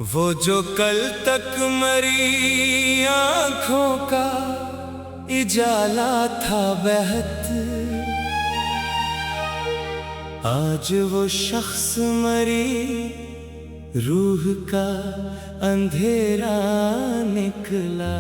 वो जो कल तक मरी आँखों का इजाला था बहत, आज वो शख्स मरी रूह का अंधेरा निकला।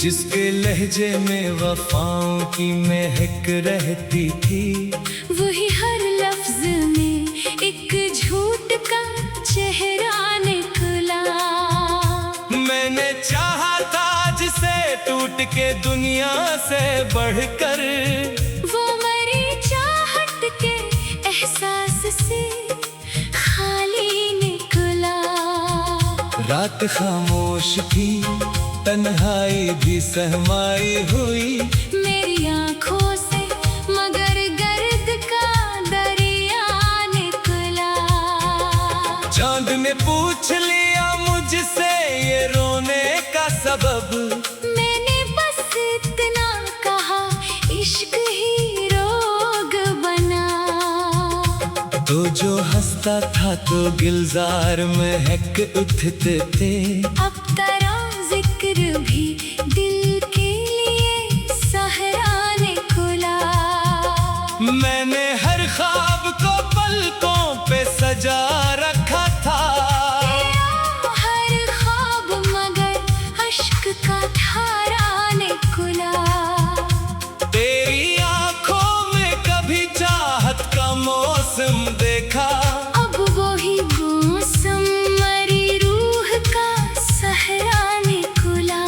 जिसके लहजे में वफाओं की महक रहती थी, वही हर लफ्ज में एक झूठ का चेहरा निकला। मैंने चाहा था जिसे टूट के दुनिया से बढ़कर, वो मरी चाहत के एहसास से खाली निकला। रात खामोश थी, तन्हाई भी सहमाई हुई मेरी आँखों से, मगर गर्द का दरिया निकला। चांद ने पूछ लिया मुझसे ये रोने का सबब, मैंने बस इतना कहा, इश्क ही रोग बना। तो जो हंसता था तो गुलजार महक उठते थे, अब तेरा जिक्र भी दिल के लिए सहरा निकला। मैंने हर ख्वाब को पलकों पे सजा रखा था, हर ख्वाब मगर अश्क का धारा निकला। तेरी आंखों में कभी चाहत का मौसम देखा, अब वही मौसम मरी रूह का सहरा निकला।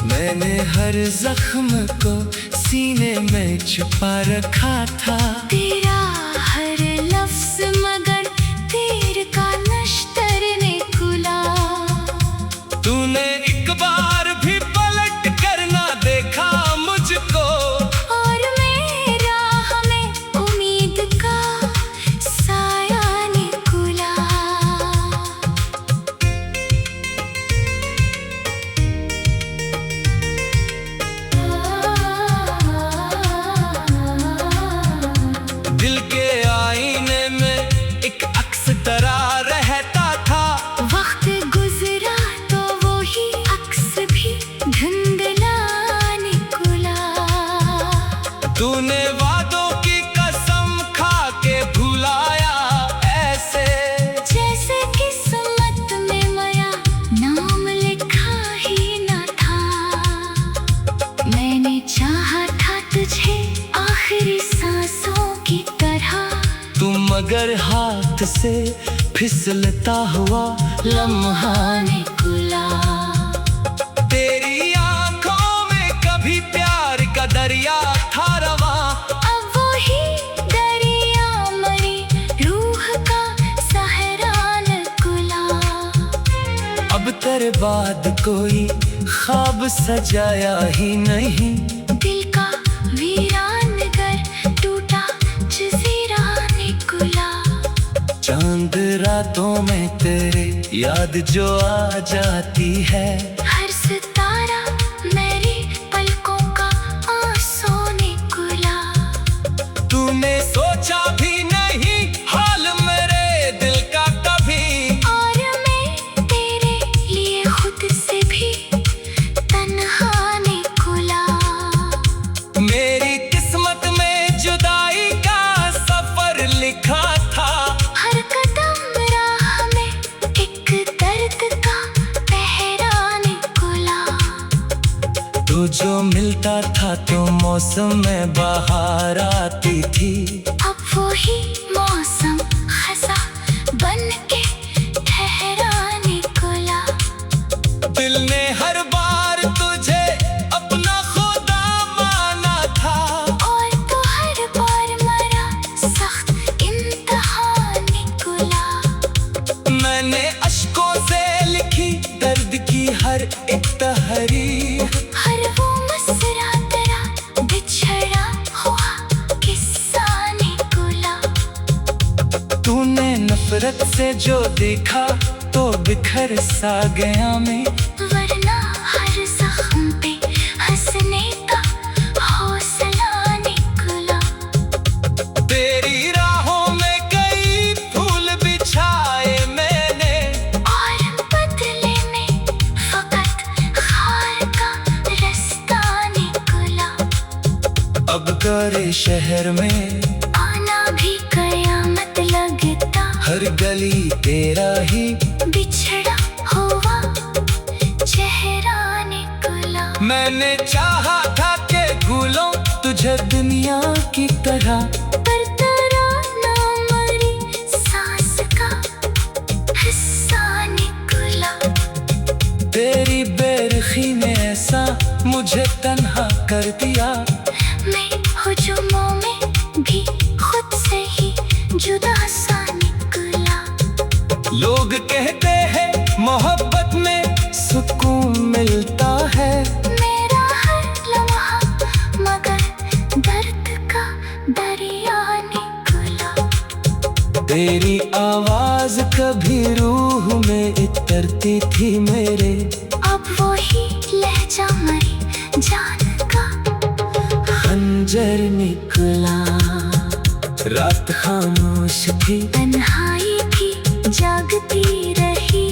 मैंने हर जख्म को सीने में छुपा रखा था, तेरा हर लफ्ज मगर तीर का नश्तर निकला। तूने एक बार भी पलट कर ना देखा मुझको, और मेरा हमें उम्मीद का साया निकला। दिल के आईने में एक अक्स तरा रहता था, वक्त गुजरा तो वो ही अक्स भी धुंधला निकला। तूने वादों की कसम खा के भुलाया ऐसे, जैसे किस्मत में मेरा नाम लिखा ही न था। मैंने चाहा था तुझे आखिरी सांसों की तरह, तुम मगर हाथ से फिसलता हुआ लम्हा निकला। तेरी आंखों में कभी प्यार का दरिया था रवा, अब वही दरिया मरी रूह का सहरा निकला। अब तेरे बाद कोई ख्वाब सजाया ही नहीं, दिल का वीरान घर टूटा जजीरा निकला। चांद रातों में तेरे याद जो आ जाती है, हर सितारा मेरी पलकों का आंसू निकला। तूने सोचा भी नहीं हाल मेरे दिल का कभी, और मैं तेरे लिए खुद से भी तन्हा निकला। मेरी किस्मत में जुदाई का सफर लिखा था, हर कदम राह में एक दर्द का पहरा निकला। तो जो मिलता था तो मौसम में बाहर आती थी, अब वही मौसम खसा बन के ठहरा निकला। दिल ने हर बार तुझे अपना खुदा माना था, और तो हर बार मरा सख्त इम्तिहान निकला। मैंने अश्कों से लिखी दर्द की हर एक तहरीर, हर वो मसरा तेरा बिछड़ा हुआ किस्सा निकला। तूने नफरत से जो देखा तो बिखर सा गया मैं, वरना हर जख्म पे हंसने का हौसला निकला। तेरी राहों में कई फूल बिछाए मैंने, और बदले में फकत खार का रास्ता निकला। अब गौरे शहर में आना भी कयामत लगता, हर गली तेरा ही बिछड़ा हुआ चेहरा निकला। मैंने चाहा था कि भूलों तुझे दुनिया की तरह, पर तेरा ना मरी सांस का हिस्सा निकला। तेरी बेरुखी ने ऐसा मुझे तन्हा कर दिया, मैं हुजूमों में भी खुद से ही जुदा सा निकला। लोग कहते हैं मोहब्बत में सुकून मिलता है, मेरा हर लम्हा मगर दर्द का दरिया निकला। तेरी आवाज कभी रूह में इतरती थी मेरे, अब वो ही लहजा मरी जान का खंजर निकला। रात खामोश थी, तन्हाई भी जागती रही,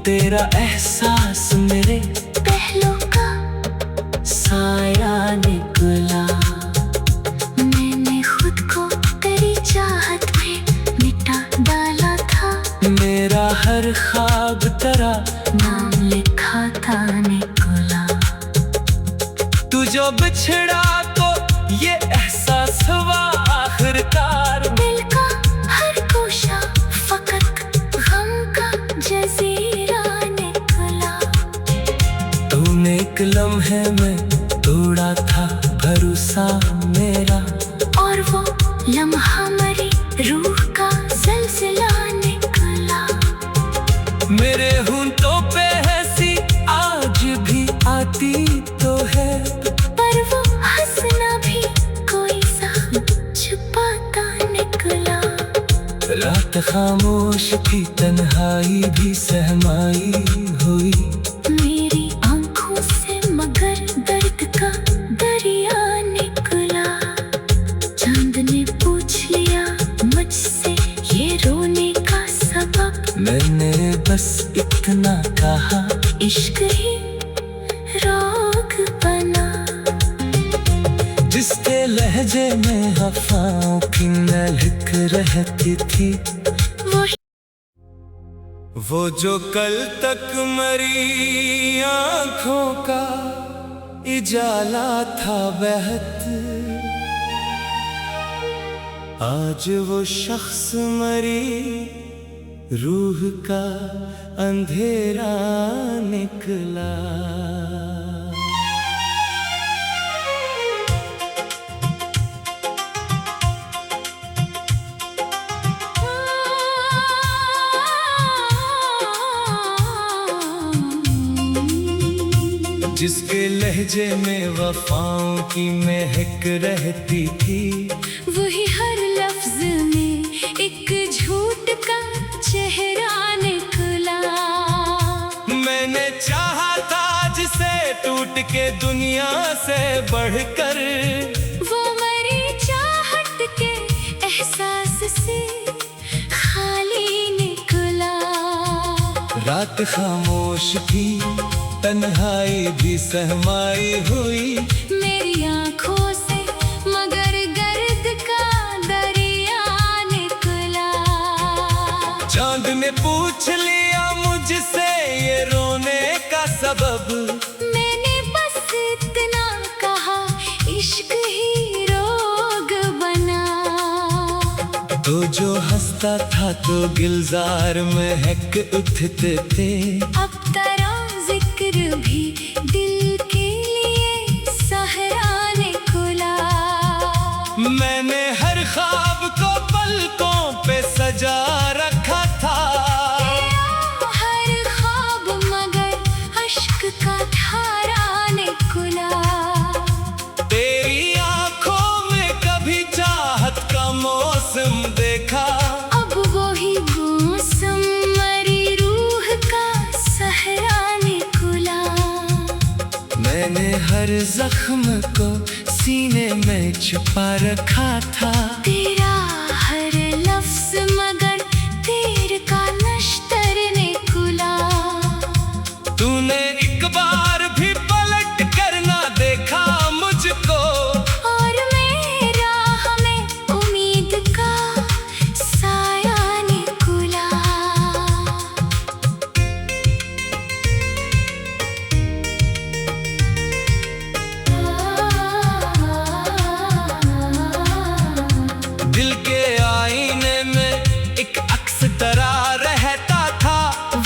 तेरा एहसास मेरे पहलू का साया निकला। मैंने खुद को तेरी चाहत में मिटा डाला था, मेरा हर ख्वाब तेरा नाम लिखा था निकला। तू जो बिछड़ा तो ये एहसास हुआ आखिरकार, दिल का हर कोशा फकत गम का जजीरा निकला। तूने एक लम्हे में तोड़ा था भरोसा मेरा, और वो लम्हा मरी रूह का सिलसिला निकला। मेरे होंठों पे हंसी आज भी आती तो है, पर वो हंसना भी कोई जख्म छुपाता निकला। रात खामोश थी, तन्हाई भी सहमाई हुई, मेरी आंखों से मगर दर्द का दरिया निकला। चांद ने पूछ लिया मुझसे ये रोने का सबब, मैंने बस इतना कहा इश्क ही रोग बना। जिसके लहजे में वफाओं की महक रहती थी, वो जो कल तक मरी आँखों का इजाला था बहत, आज वो शख्स मरी रूह का अंधेरा निकला। जिसके लहजे में वफाओं की महक रहती थी, वही हर लफ्ज में एक झूठ का चेहरा निकला। मैंने चाहा था जिसे टूट के दुनिया से बढ़कर, वो मरी चाहत के एहसास से खाली निकला। रात खामोश थी, तन्हाई भी सहमाई हुई, मेरी आंखों से मगर गर्द का दरिया निकला। चांद ने पूछ लिया मुझसे ये रोने का सबब, मैंने बस इतना कहा इश्क ही रोग बना। तो जो हंसता था तो गिलजार महक उठते थे, अब तेरा जिक्र भी दिल के लिए सहरा निकला। मैंने हर ख्वाब को पलकों पे सजा रखा था, हर ख्वाब मगर अश्क का धारा निकला। तेरी आंखों में कभी चाहत का मौसम देखा, अब वही मौसम मरी रूह हर जख्म को सीने में छुपा रखा था। तेरा हर लफ्ज मगर तीर का नश्तर निकला। तूने एक बार भी पलट कर ना देखा मुझको, और मेरा हमें उम्मीद का साया निकला। दिल के आईने में एक अक्स तरा रहता था।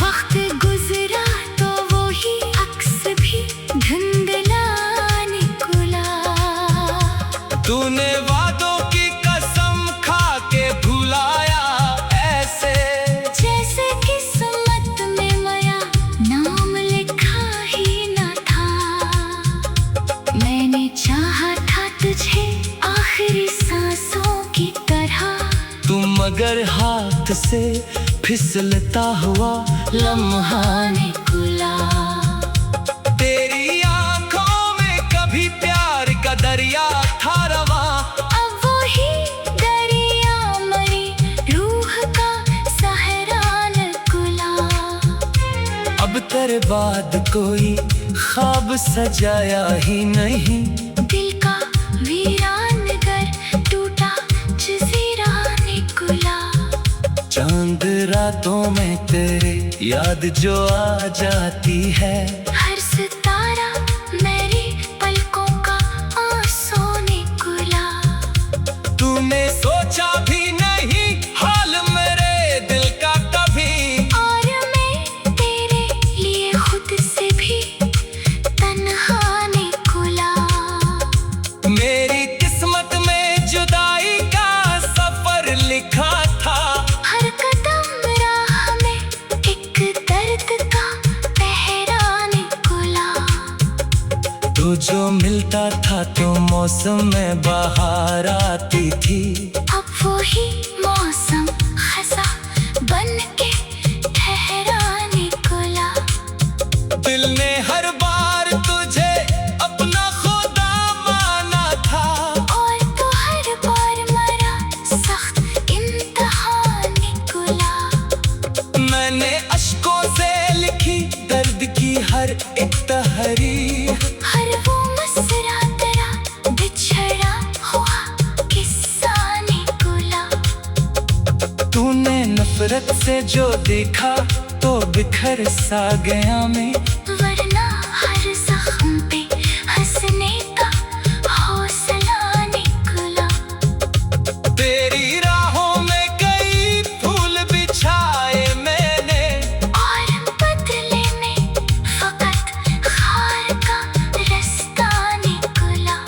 वक्त गुजरा तो वो ही अक्स भी धुंधला निकला। तूने वादों की कसम खा के भुलाया ऐसे, जैसे किस्मत में मेरा नाम लिखा ही न था। मैंने चाहा था तुझे आखिरी सांसों की तरह, तू मगर हाथ से फिसलता हुआ लम्हा निकला। तेरी आंखों में कभी प्यार का दरिया था रवा। अब वो ही दरिया मरी रूह का सहरा निकला। अब तेरे बाद कोई ख्वाब सजाया ही नहीं। दिल का वीरान घर टूटा जजीरा निकला। चांद रातों में तेरे याद जो आ जाती है। हर सितारा मेरी पलकों का आंसू निकला। तूने सोचा भी नहीं हाल मेरे दिल का कभी, और मैं तेरे लिए खुद से भी तन्हा निकला। मेरी किस्मत में जुदाई का सफर लिखा था। हर कदम राह में एक दर्द का पहरा निकला। तो जो मिलता था तो मौसम में बाहर आती थी। अब वो ही मौसम खसा बन के ठहरा निकला। दिल ने हर बार तुझे अपना खुदा माना था। और तो हर बार मरा सख्त इम्तिहान निकला। मैंने अश्कों से लिखी दर्द की हर एक तहरीर। हर वो मसरा तेरा बिछड़ा हुआ किस्सा निकला। तूने नफरत से जो देखा तो बिखर सा गया मैं। वरना हर जख्म पे हंसने का हौसला निकला। तेरी राहों में कई फूल बिछाए मैंने। और बदले में फकत खार का रास्ता निकला।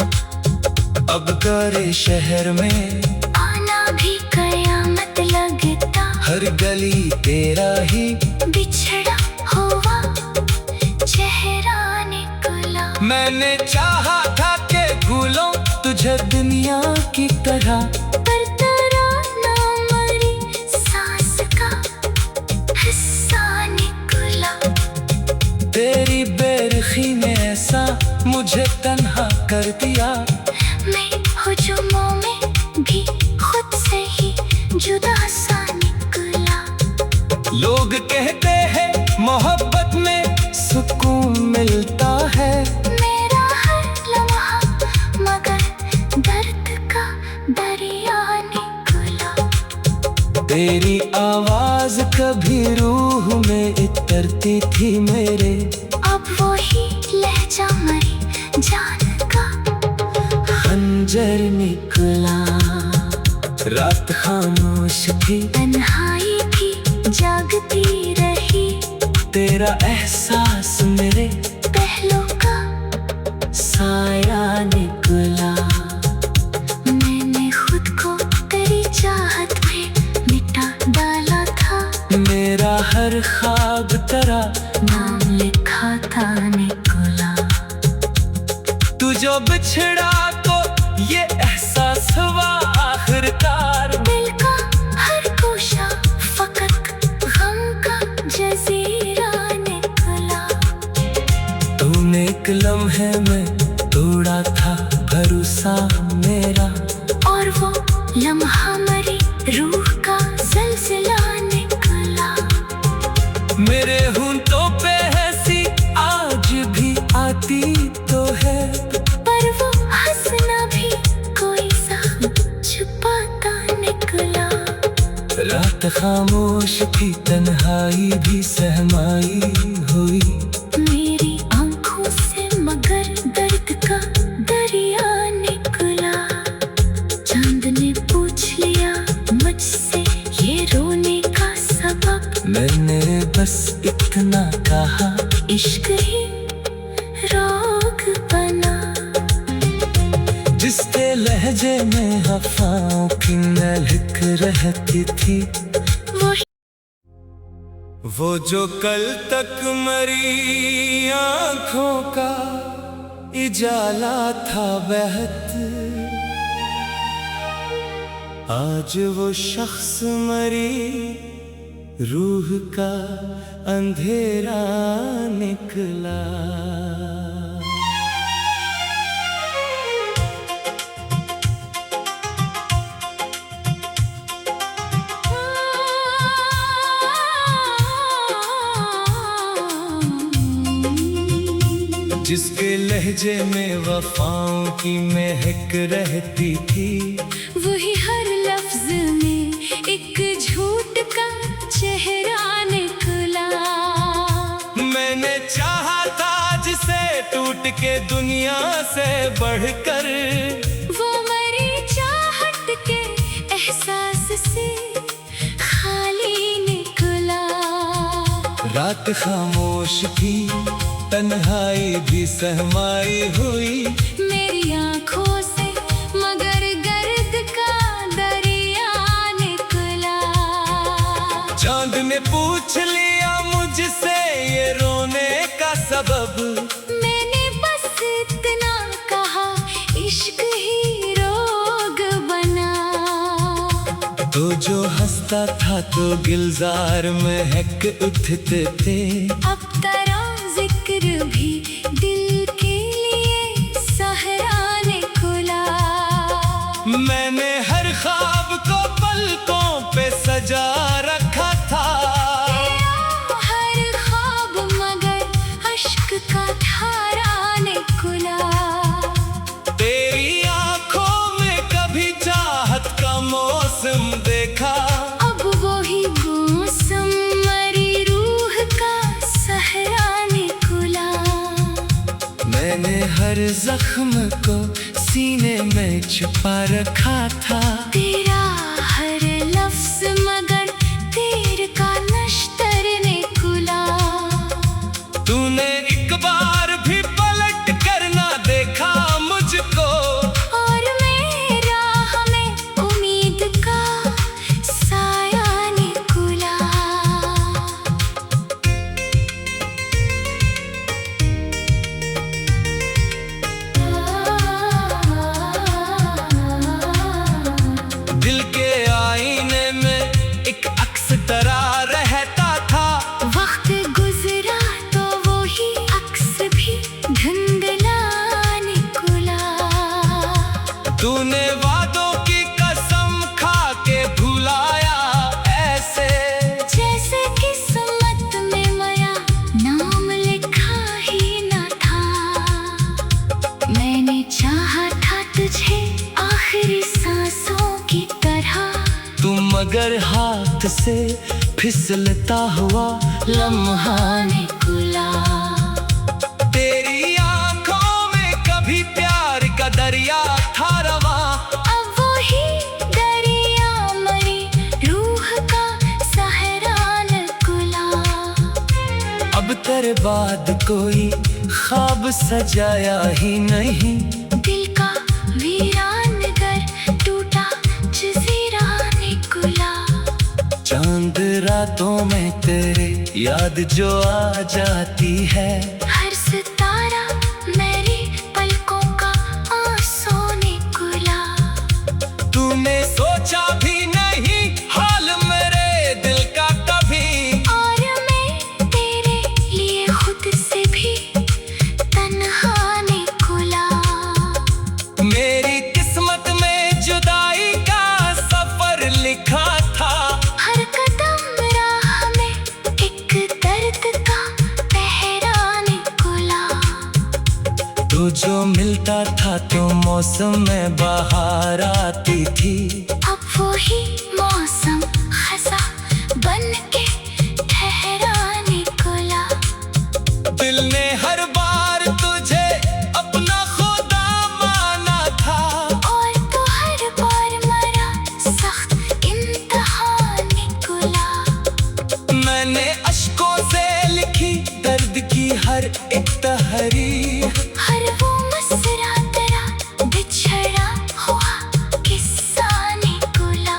अब गरे शहर में आना भी कयामत लगता। हर गली तेरा ही बिछड़ा हुआ चेहरा निकला। मैंने चाहा था कि भूलों तुझे दुनिया की तरह। पर तेरा ना मरी सांस का हिस्सा निकला। तेरी बेरुखी ने ऐसा मुझे तन्हा कर दिया। मैं हुजूमों में भी खुद से ही जुदा सा निकला। लोग कहते हैं मोहब्बत में सुकून मिलता है। मेरा हर लम्हा मगर दर्द का दरिया निकला। तेरी आवाज कभी रूह में इतरती थी मेरे। अब वो ही लहजा मरी जान का खंजर निकला। रात खामोश थी, तन्हाई भी जागती रही। तेरा एहसास मेरे पहलू का साया निकला। मैंने खुद को तेरी चाहत में मिटा डाला था। मेरा हर ख्वाब तेरा नाम लिखा था निकला। तू जो बिछड़ा तो ये एहसास हुआ आखिरकार। दिल का हर कोशा फकत गम का जजीरा निकला। तूने एक लम्हे में सा मेरा, और वो लम्हा मरी रूह का सिलसिला निकला। मेरे होंठों पे हंसी आज भी आती तो है, पर वो हंसना भी कोई सा छुपाता निकला। रात खामोश थी, तन्हाई भी सहमाई हुई, मेरी आंखों से मगर दर्द का दरिया निकला। चांद ने पूछ लिया मुझसे ये रोने का सबब, मैंने बस इतना कहा, इश्क ही रोग बना। जिसके लहजे में वफाओं की महक रहती थी, वो जो कल तक मरी आँखों का इजाला था बहत, आज वो शख्स मरी रूह का अंधेरा निकला। जिसके लहजे में वफाओं की महक रहती थी, वही हर लफ्ज में एक झूठ का चेहरा निकला। मैंने चाहा था जिसे टूट के दुनिया से बढ़कर, वो मरी चाहत के एहसास से खाली निकला। रात खामोश थी, तन्हाई भी सहमाई हुई, मेरी आंखों से मगर गर्द का दरिया निकला। चांद ने पूछ लिया मुझसे ये रोने का सबब, मैंने बस इतना कहा, इश्क ही रोग बना। तो जो हंसता था तो गिलजार महक उठते थे, अब तेरा जिक्र भी दिल के लिए सहरा निकला। मैंने हर ख्वाब को पलकों पे सजा रखा था, तेरा हर ख्वाब मगर अश्क का धारा निकला। तेरी आंखों में कभी चाहत का मौसम देखा, अब वही मौसम मरी रूह का सहरा निकला। मैंने हर जख्म को सीने में छुपा रखा था, तेरा हर लफ्ज मगर तीर का नश्तर निकला। तूने एक बार भी पलट कर ना देखा मुझको, और मेरा हमें उम्मीद का साया निकला। दिल के आईने में एक अक्स तरा रहता था, वक्त गुजरा तो वो ही अक्स भी धुंधला निकला। तूने वादों की कसम खा के भुलाया ऐसे, जैसे किस्मत में मेरा नाम लिखा ही न था। मैंने चाहा था तुझे आखिरी सांसों की तरह, तुम मगर हाथ से फिसलता हुआ लम्हा निकला। तेरी आंखों में कभी प्यार का दरिया था रवा, अब वही दरिया मरी रूह का सहरा निकला। अब तेरे बाद कोई ख्वाब सजाया ही नहीं, दिल का वीरान घर टूटा जजीरा निकला। चांद रातों में तेरे याद जो आ जाती है, हर सितारा मेरी पलकों का आंसू निकला। तूने सोचा भी नहीं हाल मेरे दिल का कभी, और मैं तेरे लिए खुद से भी तन्हा निकला। मेरी मिलता था तो मौसम में बाहर आती थी। अब वही मौसम खसा बन के ठहराने खुला। दिल ने हर बार तुझे अपना खुदा माना था, और तो हर बार मरा सख्त इम्तिहान निकला। मैंने अश्कों से लिखी दर्द की हर एक तहरीर, हर वो मसरा तेरा बिछड़ा हुआ किस्सा निकला।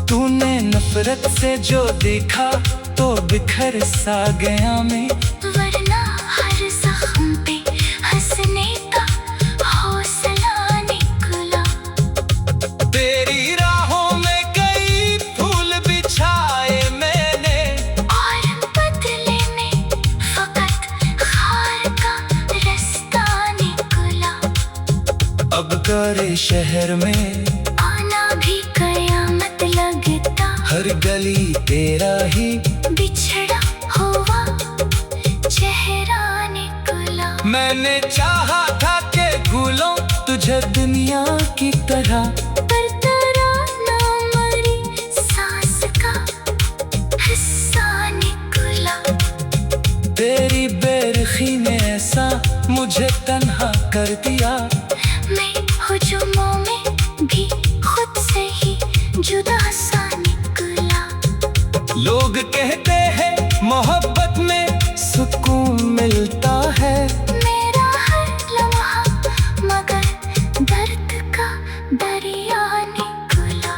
तूने नफरत से जो देखा तो बिखर सा गया मैं, वरना हर जख्म पे हंसने का हौसला निकला। तेरी राहों में कई फूल बिछाए मैंने, और बदले में फकत खार का रास्ता निकला। अब करे शहर में आना भी कयामत लगता, हर गली तेरा ही बिछड़ा हुआ चेहरा निकला। मैंने चाहा था कि भूलों तुझे दुनिया की तरह, पर तेरा ना मरी सांस का हिस्सा निकला। तेरी बेरुखी ने ऐसा मुझे तन्हा कर दिया। मैं हुजूमों में भी खुद से ही जुदा सा निकला। लोग कहते हैं मोहब्बत में सुकून मिलता है, मेरा हर लम्हा मगर दर्द का दरिया निकला।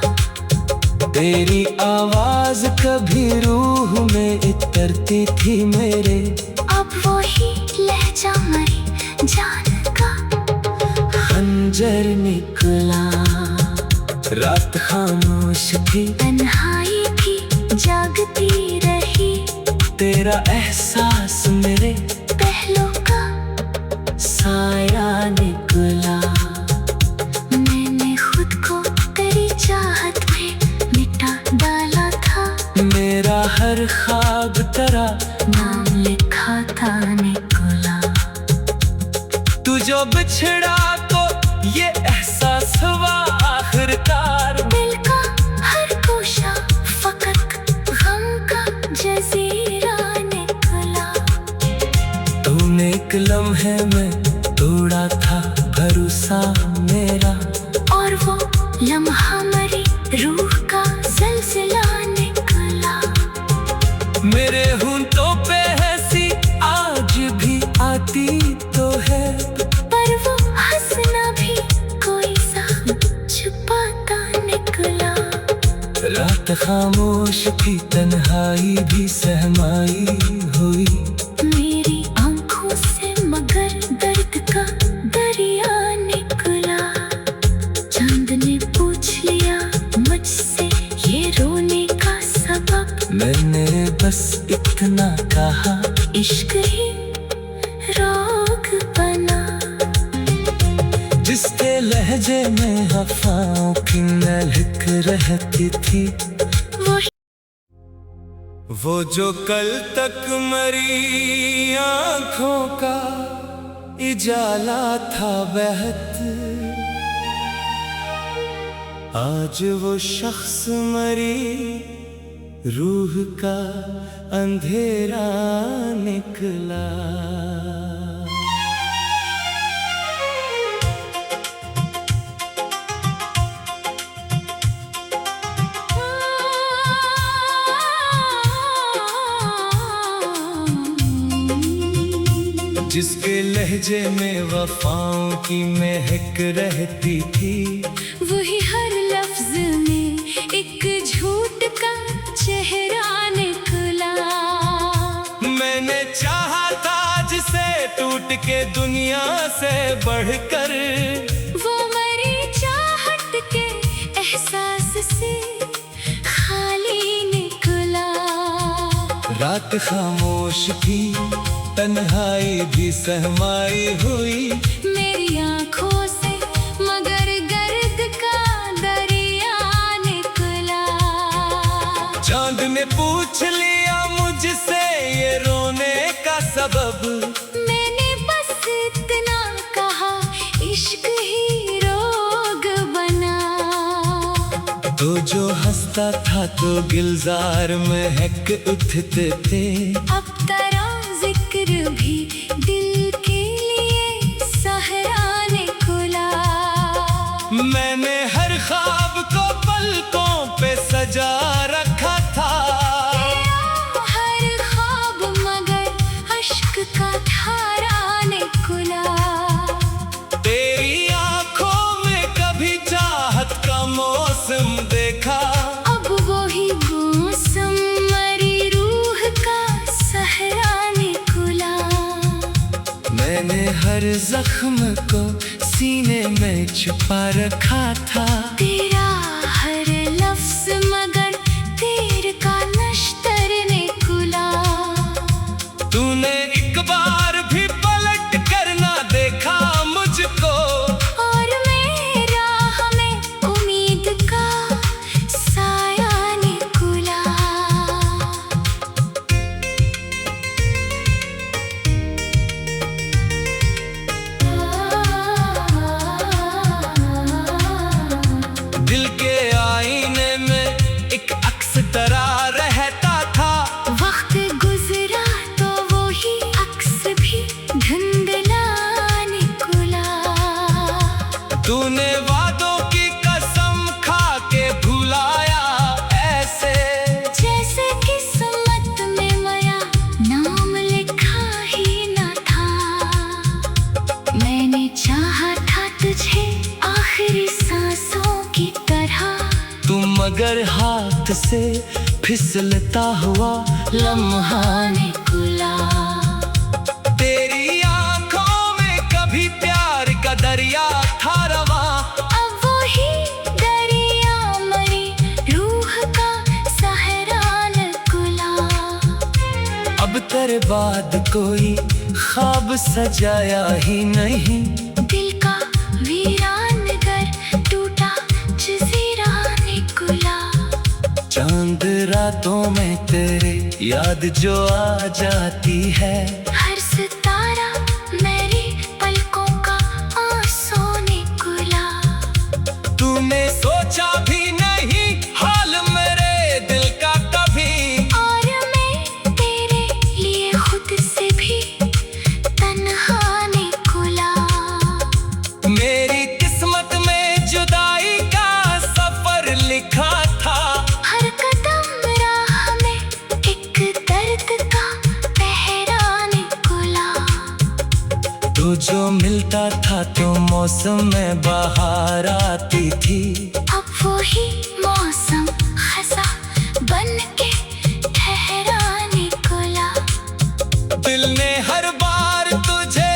तेरी आवाज कभी रूह में इतरती थी मेरे, अब वही लहजा मरी जान का खंजर निकला। रात खामोश थी, तन्हाई भी जागती रही, तेरा एहसास मेरे पहलू का साया निकला। मैंने खुद को तेरी चाहत में मिटा डाला था, मेरा हर ख्वाब तेरा नाम लिखा था निकला। तू जो बिछड़ा तो ये एहसास हुआ आखिरकार, दिल का हर गोशा फकत गम का जजीरा निकला। तूने एक लम्हे में तोड़ा था भरोसा मेरा, और वो लम्हा मरी रूह का सिलसिला निकला। मेरे होंठों पे हंसी आज भी आती तो है, पर वो हंसना भी कोई सा छुपाता निकला। रात खामोश थी, तन्हाई भी सहमाई हुई, मेरी आंखों से मगर दर्द का दरिया निकला। चांद ने पूछ लिया मुझसे ये रोने का सबब, मैंने बस इतना कहा इश्क ही रोग बना। जिसके लहजे में वफाओं की महक रहती थी, वो जो कल तक मरी आंखों का इजाला था बहत, आज वो शख्स मरी रूह का अंधेरा निकला। जिसके लहजे में वफाओं की महक रहती थी, वही हर लफ्ज में एक झूठ का चेहरा निकला। मैंने चाहा था जिसे टूट के दुनिया से बढ़कर, वो मरी चाहत के एहसास से खाली निकला। रात खामोश थी, तन्हाई भी सहमाई हुई, मेरी आंखों से मगर गर्द का दरिया निकला। चांद ने पूछ लिया मुझसे ये रोने का सबब, मैंने बस इतना कहा तो जो हंसता था तो गुलजार महक उठते थे। अब तेरा जिक्र भी दिल के लिए सहराने खुला। मैंने हर ख्वाब को पलकों पे सजा रखा था। तेरा हर ख्वाब मगर अश्क का धारा ने खुला। तेरी आंखों में कभी चाहत का मौसम देखा। अब वही मौसम मरी रूह का सहरा ने खुला। मैंने हर जख्म को सीने में छुपा रखा था। तेरा हर लफ्ज मगर तीर का नश्तर ने खुला। तूने एक बार भी पलट कर ना देखा मुझको। और मेरा हमें उम्मीद का साया ने खुला। दिल के आईने में एक अक्स तरा रहता था। वक्त गुजरा तो वो ही अक्स भी धुंधला निकला। तूने वादों की कसम खा के भुलाया ऐसे, जैसे किस्मत में मेरा नाम लिखा ही न था। मैंने चाहा था तुझे आखिरी सांसों की तरह। तुम मगर हाथ से फिसलता हुआ लम्हा निकला। तेरी आंखों में कभी प्यार का दरिया था रवा। अब वही दरिया मरी रूह का सहरा निकला। अब तेरे बाद कोई ख्वाब सजाया ही नहीं। दिल का वीरान घर टूटा जजीरा निकला। चांद रातों में तेरे याद जो आ जाती है। हर सितारा मेरी पलकों का आंसू निकला। तूने सोचा भी नहीं हाल मेरे दिल का कभी। और मैं तेरे लिए खुद से भी तन्हा निकला। मेरी किस्मत में जुदाई का सफर लिखा था। हर कदम राह में एक दर्द का पहरा निकला। तो जो मिलता था तो मौसम में बाहर आती थी। अब वही मौसम खसा बन के ठहरा निकला। दिल ने हर बार तुझे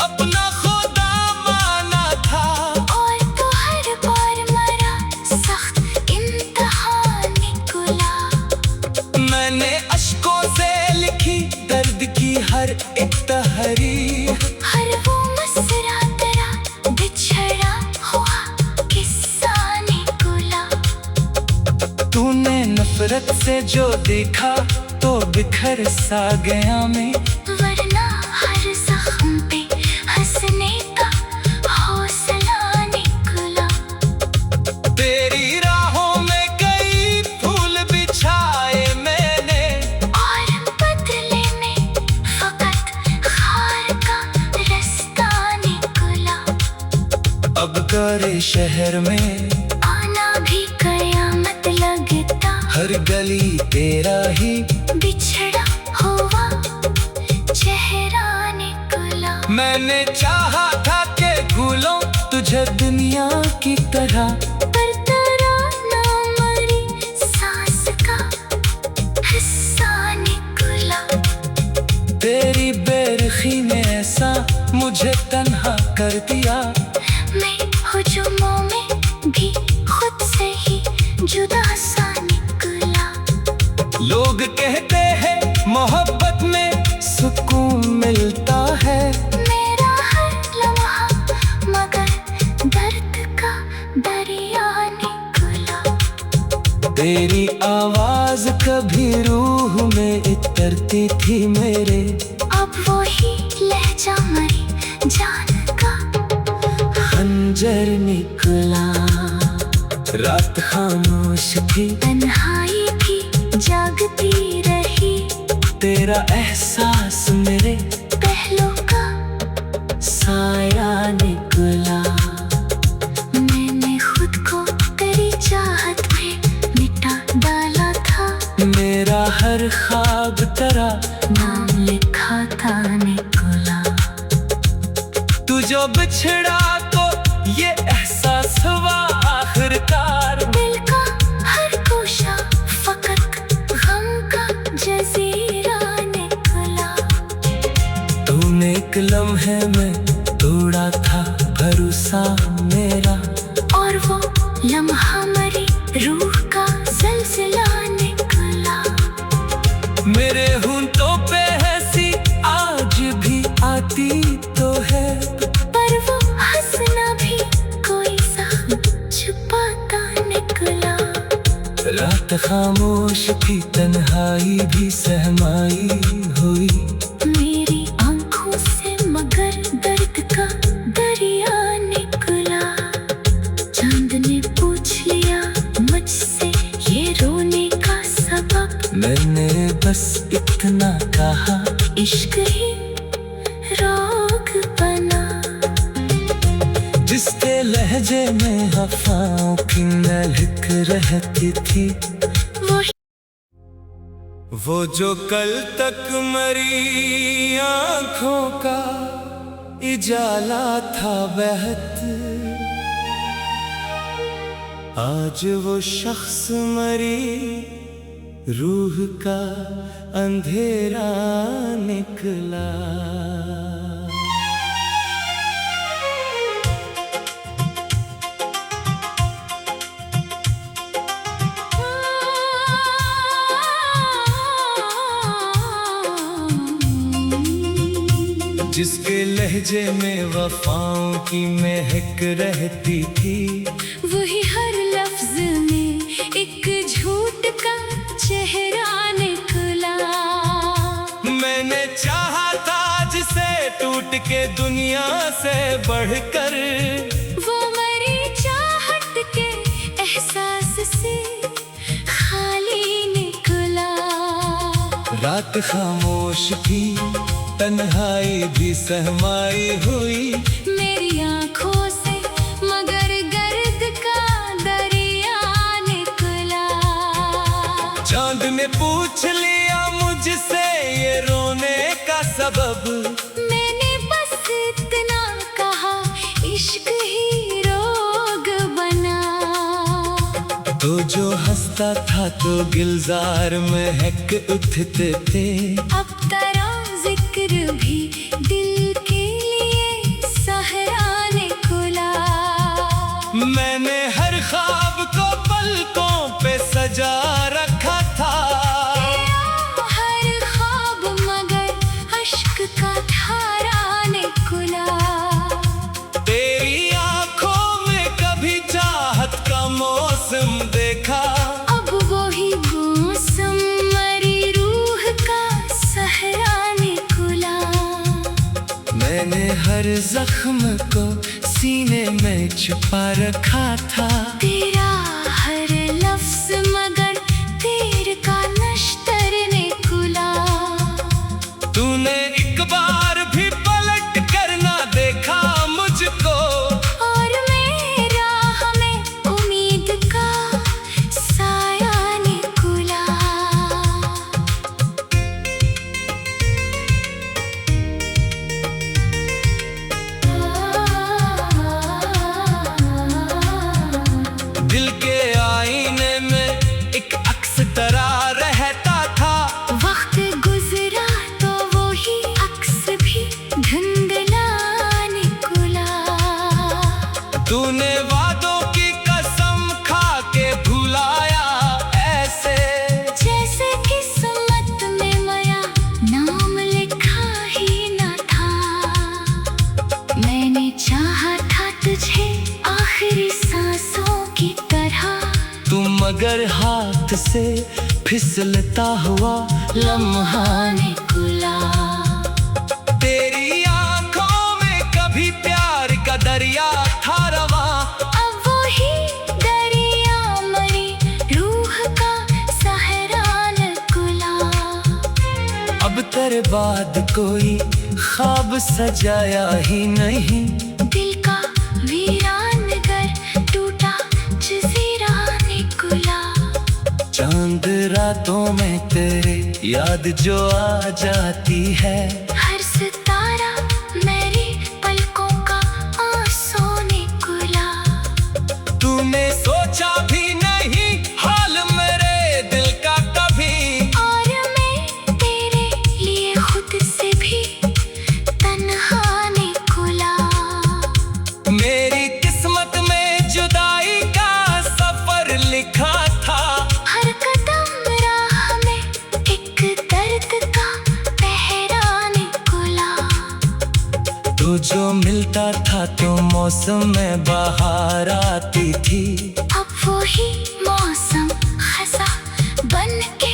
अपना खुदा माना था। और तो हर बार मरा सख्त इम्तिहान निकला। मैंने अश्कों से लिखी दर्द की हर एक तहरीर। हर वो मसरा तेरा बिछड़ा हुआ किस्सा निकला। तूने नफरत से जो देखा तो बिखर सा गया मैं। वरना हर जख्म पे हंसने का हौसला निकला। तेरी राहों में कई फूल बिछाए मैंने। और बदले में फकत खार का रास्ता निकला। अब गौरे शहर में आना भी कयामत लगता। हर गली तेरा ही बिछड़ा हुआ चेहरा निकला। मैंने चाहा था कि भूलों तुझे दुनिया की तरह। पर तेरा ना मरी सांस का हिस्सा निकला। तेरी बेरुखी ने ऐसा मुझे तन्हा कर दिया। मैं हुजूमों में भी खुद से ही जुदा सा निकला। लोग कहते हैं मोहब्बत में सुकून मिलता है। मेरा हर लम्हा मगर दर्द का दरिया निकला। तेरी आवाज कभी रूह में इतरती थी मेरे। अब वही लहजा मरी जान का खंजर निकला। रात खामोश थी, तन्हाई भी जागती रही। तेरा एहसास मेरे पहलू का साया निकला। मैंने खुद को तेरी चाहत में मिटा डाला था। मेरा हर ख्वाब तेरा नाम लिखा था निकला। तू जो बिछड़ा तो ये एहसास हुआ आखिरकार। दिल का हर कोशा फकत गम का जजीरा निकला। तूने एक लम्हे में तोड़ा था भरोसा मेरा, और वो लम्हा मरी रूह का ज़लज़ला निकला। मेरे होंठों पे हंसी आज भी आती तो है, पर वो हंसना भी कोई सा छुपाता निकला। रात खामोश थी, तन्हाई भी सहमाई हुई। मेरी आंखों से मगर दर्द का दरिया निकला। चांद ने पूछ लिया मुझसे ये रोने का सबब। मैंने बस इतना कहा, इश्क ही रोग बना। जिसके लहजे में वफाओं की महक रहती थी। वो जो कल तक मरी आँखों का इजाला था बहत, आज वो शख्स मरी रूह का अंधेरा निकला। जिसके लहजे में वफाओं की महक रहती थी। वही हर लफ्ज में एक झूठ का चेहरा निकला। मैंने चाहा था जिसे टूट के दुनिया से बढ़कर, वो मरी चाहत के एहसास से खाली निकला। रात खामोश थी, तन्हाई भी सहमाई हुई। मेरी आंखों से मगर गर्द का दरिया निकला। चांद ने पूछ लिया मुझसे ये रोने का सबब। मैंने बस इतना कहा, इश्क ही रोग बना। तो जो हंसता था तो गिलजार महक उठते थे। अब तेरा जिक्र भी दिल के लिए सहरा निकला। मैंने हर ख्वाब को पलकों पे सजा रखा था। तेरा हर ख्वाब मगर अश्क का धारा निकला। तेरी आंखों में कभी चाहत का मौसम देखा। अब वही मौसम मरी रूह का सहरा निकला। मैंने हर जख्म को सीने में छुपा रखा था। तेरा हर लफ्ज मगर तीर का नश्तर निकला। तूने एक बार भी पलट कर ना देखा मुझको, और मेरा हमें उम्मीद का साया निकला। दिल के आईने में एक अक्स तरा रहता था। वक्त गुजरा तो वो ही अक्स भी धुंधला निकला। तूने वादों की कसम खा के भुलाया ऐसे, जैसे किस्मत में मेरा नाम लिखा ही न था। मैंने चाहा था तुझे आखिरी सांसों की तरह। तुम मगर हाथ से फिसलता हुआ लम्हा निकला। तेरी आंखों में कभी प्यार का दरिया था रवा। अब वही दरिया अब तेरे बाद कोई ख्वाब सजाया ही नहीं। दिल का वीरान घर टूटा जजीरा निकला। चांद रातों में तेरे याद जो आ जाती है। हर सितारा मेरी पलकों का आंसू निकला। तूने सोचा भी नहीं हाल मेरे दिल का कभी। और मैं तेरे लिए खुद से भी तन्हा निकला। मेरी किस्मत में जुदाई का सफर लिखा था। हर कदम राह में एक दर्द का पहरा निकला। तो जो मिलता था तो मौसम में बाहर आती थी। अब वही मौसम खसा बन के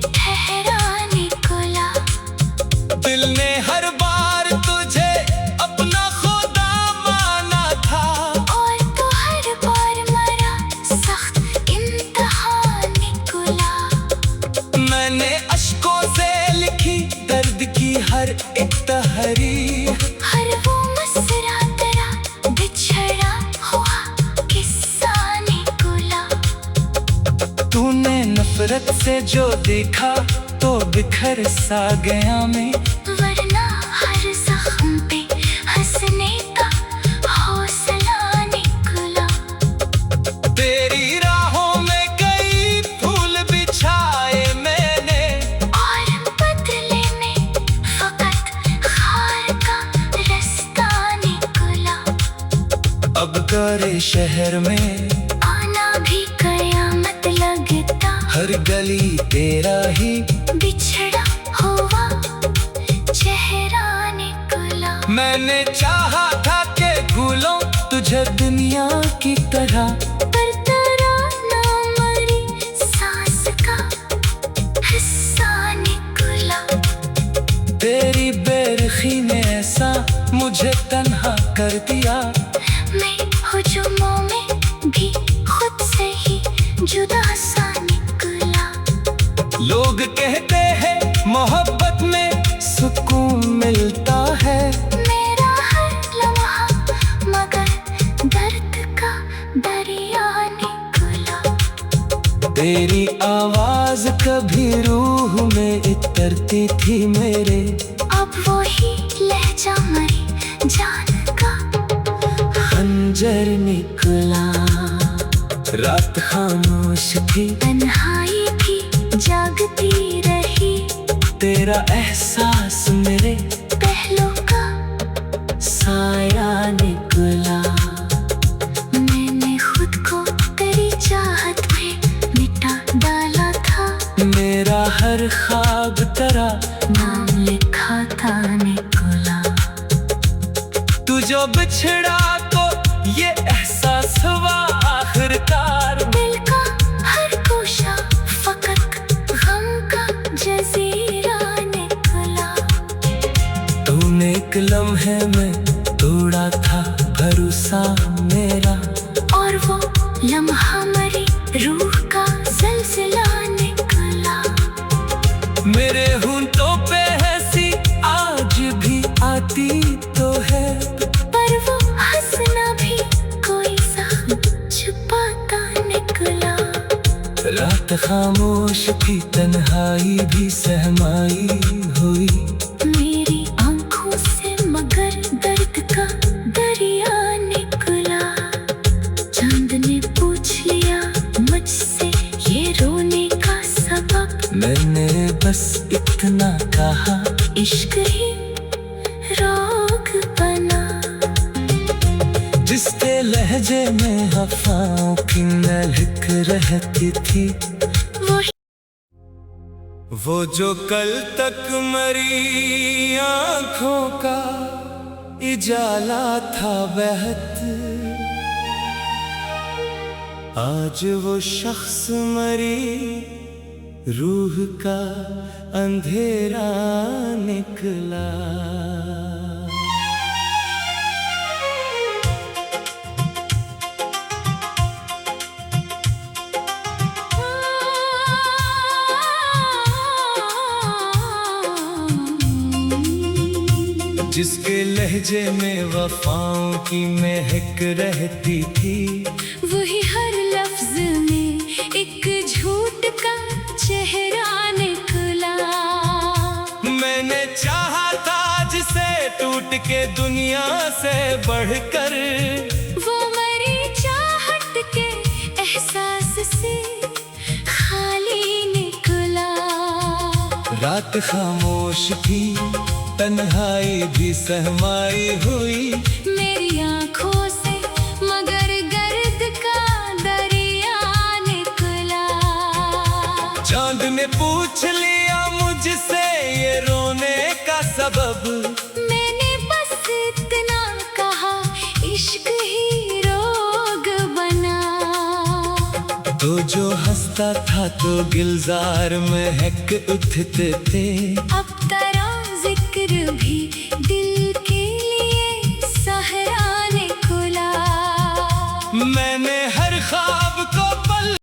ठहरा निकला। दिल ने हर बार तुझे अपना खुदा माना था। और तो हर बार मरा सख्त इम्तिहान निकला। मैंने अश्कों से लिखी दर्द की हर एक तहरीर। हर वो मसरा तेरा बिछड़ा हुआ किस्सा निकला। तूने नफरत से जो देखा तो बिखर सा गया मैं। वरना हर जख्म पे हंसने का हौसला निकला। तेरी राहों में कई फूल बिछाए मैंने। और बदले में फकत खार का रास्ता निकला। अब तेरे शहर में आना भी कयामत लगता। हर गली तेरा ही बिछड़ा हुआ चेहरा निकला। मैंने चाहा था कि भूलों तुझे दुनिया की तरह। पर तेरा ना मरी सांस का हिस्सा निकला। तेरी बेरुखी ने ऐसा मुझे तन्हा कर दिया। मैं हुजूमों में भी खुद से ही जुदा सा निकला। लोग कहते हैं मोहब्बत में सुकून मिलता है। मेरा हर लम्हा मगर दर्द का दरिया निकला। तेरी आवाज कभी रूह में इतरती थी मेरे। अब वही लहजा मरी जान का खंजर निकला। रात खामोश थी तन्हाई भी जागती रही। तेरा एहसास मेरे पहलों का साया निकला। मैंने खुद को तेरी चाहत में मिटा डाला था। मेरा हर ख्वाब तेरा नाम लिखा था निकला। तू जो बिछड़ा तो ये एहसास हुआ आखिरकार। दिल का हर कोशा फकत गम का जजीरा निकला। तूने एक लम्हे में तोड़ा था भरोसा मेरा। और वो लम्हा मरी रूह का सिलसिला निकला। मेरे होंठों पे हंसी आज भी आती तो है। पर वो हंसना भी कोई जख्म छुपाता निकला। रात खामोश थी तन्हाई भी सहमाई हुई। मेरी आंखों से मगर दर्द का दरिया निकला। चांद ने पूछ लिया मुझसे ये रोने का सबब। मैंने बस इतना कहा इश्क ही रोग बना। जिसके लहजे में हवाओं की महक रहती थी। वो जो कल तक मरी आँखों का इजाला था बहत। आज वो शख्स मरी रूह का अंधेरा निकला। जिसके लहजे में वफाओं की महक रहती थी। वही हर लफ्ज में एक झूठ का चेहरा निकला। मैंने चाहा था जिसे टूट के दुनिया से बढ़कर, वो मरी चाहत के एहसास से खाली निकला। रात खामोश थी, तन्हाई भी सहमाई हुई मेरी आंखों से, मगर गर्द का दरिया निकला। चांद ने पूछ लिया मुझसे ये रोने का सबब, मैंने बस इतना कहा, इश्क ही रोग बना। तो जो हंसता था तो गुलजार महक उठते थे। अब तेरा जिक्र भी दिल